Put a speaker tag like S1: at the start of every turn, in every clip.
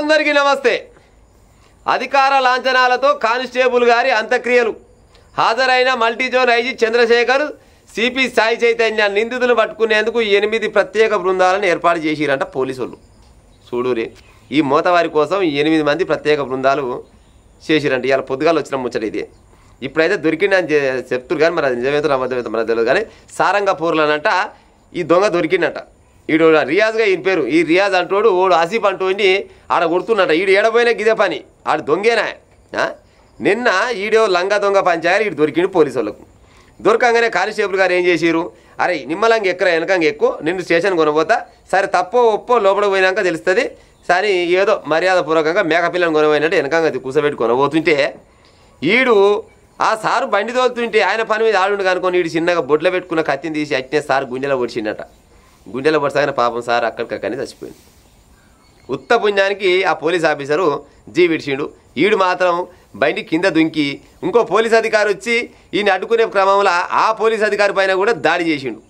S1: అందరికీ నమస్తే. అధికార లాంఛనాలతో కానిస్టేబుల్ గారి అంత్యక్రియలు. హాజరైన multizone IG Chandrashekar, CP Sai Chaitanya నిందితులను పట్టుకునేందుకు 8 ప్రత్యేక బృందాలను ఏర్పాటు చేసిరంట పోలీసులు. చూడురే, ఈ మోతవారి కోసం 8 మంది ప్రత్యేక బృందాలు చేసిరంట. ఇవాళ పొద్దుగాలు వచ్చిన ముచ్చట ఇది. ఇప్పుడైతే దొరికిందని చెప్తున్నారు కానీ మరి అది నిజమేతో అబద్ధమేతో మనకు తెలియదు. కానీ సారంగపూర్లోనంట ఈ దొంగ దొరికిందట. ఈడు రియాజ్గా ఈయన పేరు. ఈ రియాజ్ అంటోడు ఓడు ఆసిఫ్ అంటోండి ఆడ కొడుతున్నట. ఈడు ఏడపోయినా గిదే పని, ఆడు దొంగేనా. నిన్న ఈడో లంగా దొంగ పంచాయలు ఈడు దొరికిండు పోలీసు వాళ్ళకు. దొరకంగానే కానిస్టేబుల్ గారు ఏం చేసిరు, అరే నిమ్మలంగా ఎక్కరా వెనకంగా ఎక్కువ నిన్ను స్టేషన్ కొనబోతా, సరే తప్పో ఒప్పో లోపల పోయినాక తెలుస్తుంది, సరే ఏదో మర్యాదపూర్వకంగా మేకపిల్లని కొనబోయినట్టు వెనకంగా కూర్చోబెట్టి కొనబోతుంటే ఈడు ఆ సారు బండి తోలుతుంటే ఆయన పని మీద ఆడుండు కనుకొని ఈడు చిన్నగా బొడ్లో పెట్టుకున్న కత్తిని తీసి అట్నే సార్ గుండెలో పొడిచిండట. గుండెలో పడసాగానే పాపం సార్ అక్కడికక్కడనే చచ్చిపోయింది. ఉత్త పుణ్యానికి ఆ పోలీస్ ఆఫీసరు విడిచిండు. ఈడు మాత్రం బండి కింద దుంకి ఇంకో పోలీస్ అధికారి వచ్చి ఈయన అడ్డుకునే క్రమంలో ఆ పోలీస్ అధికారి పైన కూడా దాడి చేసిండు.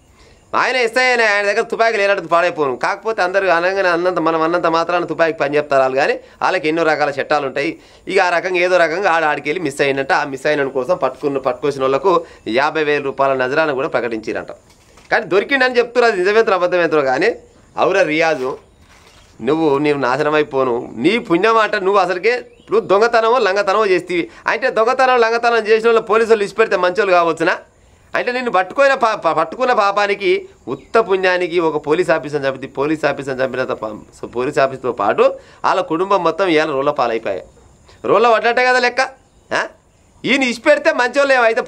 S1: ఆయన ఎస్ఐ అయినా ఆయన దగ్గర తుపాకీ లేనట్టు పాడైపోను. కాకపోతే అందరూ అనగానే మనం అన్నంత మాత్రాన తుపాకీ పని చెప్తారు వాళ్ళు. కానీ వాళ్ళకి ఎన్నో రకాల చట్టాలు ఉంటాయి. ఇక ఆ రకంగా ఏదో రకంగా ఆడికెళ్ళి మిస్ అయినట్ట. ఆ మిస్ అయిన కోసం పట్టుకొచ్చిన వాళ్ళకు 50,000 రూపాయల నజరాన కూడా ప్రకటించారంట. కానీ దొరికిండని చెప్తున్నారు, అది నిజమేంతో అబద్ధమేంతో. కానీ అవురా రియాజు, నీవు నాశనం అయిపోను. నీ పుణ్యమాట నువ్వు అసలుకే ఇప్పుడు దొంగతనమో లంగతనమో చేస్తీవి. అంటే దొంగతనం లంగతనం చేసిన వాళ్ళు పోలీసులు ఇచ్చిపెడితే మంచోళ్ళు కావచ్చునా? అంటే నిన్ను పట్టుకున్న పాపానికి ఉత్త పుణ్యానికి ఒక పోలీస్ ఆఫీసర్ చంపితే పోలీస్ ఆఫీస్తో పాటు వాళ్ళ కుటుంబం మొత్తం ఇవాళ రోళ్ళ పాలైపోయాయి. రోళ్ళ పడ్డట్టే కదా లెక్క. ఈయన ఇచ్చిపెడితే మంచోళ్ళు ఏమైతే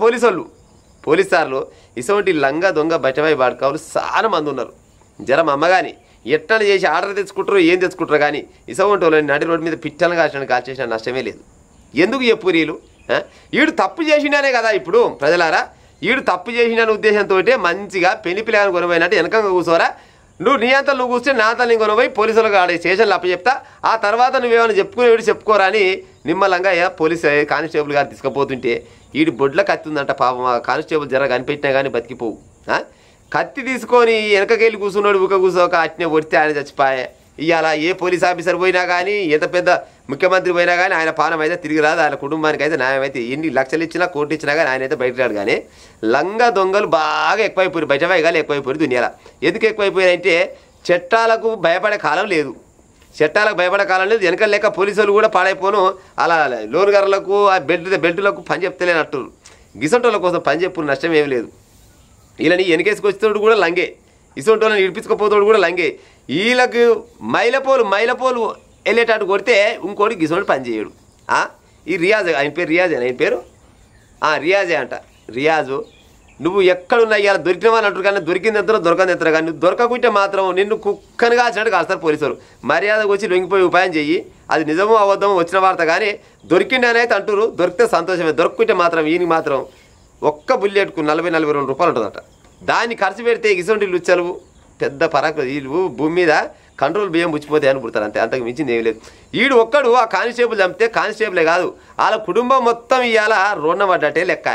S1: పోలీస్ సార్లు ఇటువంటి లంగా దొంగ బయటపై బాడుకోవాలి చాలా మంది ఉన్నారు. జరం అమ్మగాని ఎట్లా చేసి ఆర్డర్ తెచ్చుకుంటారు, ఏం తెచ్చుకుంటారు. కానీ ఇటువంటి వాళ్ళని నడి రోడ్డు మీద పిట్టలను కాల్చేసిన నష్టమే లేదు. ఎందుకు చెప్పు వీళ్ళు? ఈడు తప్పు చేసినానే కదా. ఇప్పుడు ప్రజలారా, ఈడు తప్పు చేసిన ఉద్దేశంతో మంచిగా పెళ్లి పిల్లలను కొనబోయినట్టు వెనకంగా కూర్చోరా. నీ అంతా నువ్వు కూర్చొని నా అంతా నేను కొనబోయి పోలీసులకు ఆడే స్టేషన్లో అప్పచెప్తా, ఆ తర్వాత నువ్వేమైనా చెప్పుకోరా అని నిమ్మలంగా పోలీస్ కానిస్టేబుల్ గారు తీసుకుపోతుంటే ఈడు బొడ్ల కత్తి ఉందంట. పాపం ఆ కానిస్టేబుల్ జర కనిపెట్టినా కానీ బతికిపోవు. కత్తి తీసుకొని వెనకకెళ్ళి కూర్చున్నాడు. కూర్చోక అట్నే కొడితే ఆయన చచ్చిపోయా. ఇవాళ ఏ పోలీస్ ఆఫీసర్ పోయినా కానీ, ఎంత పెద్ద ముఖ్యమంత్రి పోయినా కానీ ఆయన పానం అయితే తిరిగి రాదు. ఆయన కుటుంబానికి అయితే న్యాయం అయితే ఎన్ని లక్షలు ఇచ్చినా కోట్లు ఇచ్చినా కానీ ఆయన అయితే బయట రాడు. కానీ లంగా దొంగలు బాగా ఎక్కువైపోయారు, బయట వైగాలు ఎక్కువైపోయారు దునియాల. ఎందుకు ఎక్కువైపోయారంటే చట్టాలకు భయపడే కాలం లేదు. చట్టాలకు భయపడే కాలం లేదు. వెనక లేక పోలీసులు కూడా పాడైపోను. అలా లోన్ గారులకు ఆ బెల్టులకు పని చెప్తలేనట్టు గిసంటోళ్ళ కోసం పని చెప్పు నష్టం ఏమి లేదు. వీళ్ళని వెనకేసుకొచ్చేటోడు కూడా లంగే, ఇసంటి వాళ్ళని ఇడిపించుకోపోతాడు కూడా లంగే. వీళ్ళకు మైలపోలు వెళ్ళేటట్టు కొడితే ఇంకోటి గిసోడు పని చేయడు. ఈ రియాజ్, ఆయన పేరు రియాజే అంట. రియాజు నువ్వు ఎక్కడున్నా ఇవాళ దొరికినవని అంటారు. కానీ దొరికిందంతలో దొరకందంటారు. కానీ నువ్వు దొరకకుంటే మాత్రం నిన్ను కుక్కను కాల్చినట్టు కాల్స్తారు పోలీసులు. మర్యాదకు వచ్చి లొంగిపోయి ఉపాయం చెయ్యి. అది నిజమో అబద్ధమో వచ్చిన వార్త. కానీ దొరికిండనైతే అంటారు. దొరికితే సంతోషమే, దొరకకుంటే మాత్రం ఈయనకి మాత్రం ఒక్క బుల్లెట్కు 40-42 రూపాయలు ఉంటుందట. దాన్ని ఖర్చు పెడితే ఇసొంటి లుచ్చలు పెద్ద పరాకు. వీళ్ళు భూమి మీద కంట్రోల్ బియ్యం పుచ్చిపోతే అని పుడతారు అంతే, అంతకు మించింది ఏమి లేదు. ఈడు ఒక్కడు ఆ కానిస్టేబుల్ చంపితే కానిస్టేబులే కాదు వాళ్ళ కుటుంబం మొత్తం ఇవాళ రోడ్న పడ్డట్టే లెక్క.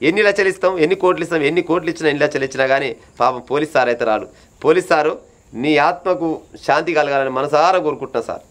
S1: ఎన్ని లక్షలు ఇస్తాం, ఎన్ని కోట్లు ఇస్తాం, ఎన్ని కోట్లు ఇచ్చినా ఎన్ని లక్షలు ఇచ్చినా కానీ పాపం పోలీస్ సార్ అయితే రాడు. పోలీస్ సారు నీ ఆత్మకు శాంతి కలగాలని మనసారా కోరుకుంటున్నా సార్.